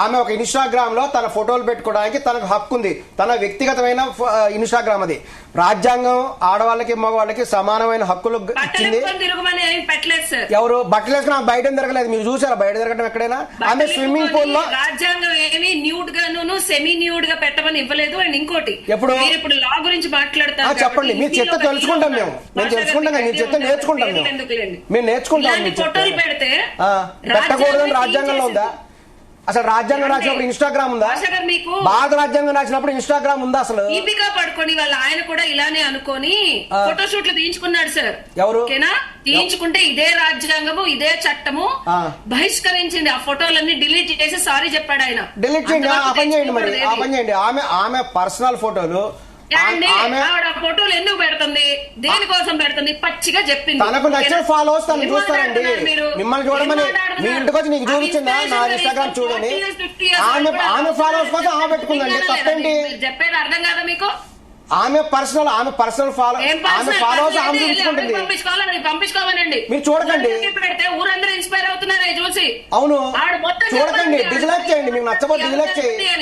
ఆమె ఒక ఇన్స్టాగ్రామ్ లో తన ఫోటోలు పెట్టుకోవడానికి తనకు హక్కు ఉంది. తన వ్యక్తిగతమైన ఇన్స్టాగ్రామ్ అది. రాజ్యాంగం ఆడవాళ్ళకి మగవాళ్ళకి సమానమైన హక్కులు ఇచ్చింది. ఎవరు బట్టలు వేసుకుని ఆమె బయట తిరగలేదు. మీరు చూసారా బయట తిరగడం ఎక్కడైనా? ఆమె స్విమ్మింగ్ పూల్ లో రాజ్యాంగం ఏమి న్యూడ్ గాను సెమీ న్యూడ్ గా పెట్టమని ఇవ్వలేదు. అండ్ ఇంకోటి ఎప్పుడు ఇప్పుడు లా గురించి మాట్లాడతారు. చెప్పండి, మీరు చెప్తే తెలుసుకుంటాం. మేము తెలుసుకుంటాం. మీరు చెప్తే నేర్చుకుంటాం. మేము నేర్చుకుంటాం. ఫోటోలు పెడితే పెట్టకూడదని రాజ్యాంగంలో ఉందా? అసలు రాజ్యాంగం రాసినప్పుడు ఇన్స్టాగ్రామ్ ఉందా? భారత రాజ్యాంగం రాసినప్పుడు ఇన్స్టాగ్రామ్ ఉందా? అసలు దీపికా పడుకొని వాళ్ళ ఆయన కూడా ఇలానే అనుకొని ఫోటోషూట్లు తీయించుకున్నాడు సార్. ఎవరు తీయించుకుంటే ఇదే రాజ్యాంగము ఇదే చట్టము బహిష్కరించింది. ఆ ఫోటోలన్నీ డిలీట్ చేసి సారీ చెప్పాడు ఆయన. డిలీట్ చేయండి, ఆ పని చేయండి. మరి ఆ పని చేయండి. ఆమె పర్సనల్ ఫోటోలు ఆవిడ ఫోటోలు ఎందుకు పెడుతుంది, దేనికోసం పెడుతుంది పచ్చిగా చెప్పింది. తనకు నచ్చిన ఫాలోవర్స్ తను చూస్తారండి. మిమ్మల్ని చూడమని మీ ఇంటికి వచ్చి నీకు చూపించిందా నా ఇన్స్టాగ్రామ్ చూడండి. ఆమె ఫాలోవర్స్ కోసం ఆమె పెట్టుకుందండి. తప్పేంటి? చెప్పేది అర్థం కాదా మీకు? ఆమె పర్సనల్ ఫాలోవర్స్ ఆమె చూపించుకుంటుంది. పంపించుకోమనండి. మీరు చూడకండి, పెడితే ఊరందరూ ఇన్స్పైర్ అవుతున్నారు చూసి. అవును, చూడకండి, డిస్లైక్ చేయండి. మీకు నచ్చబోతే డిస్లైక్ చేయండి.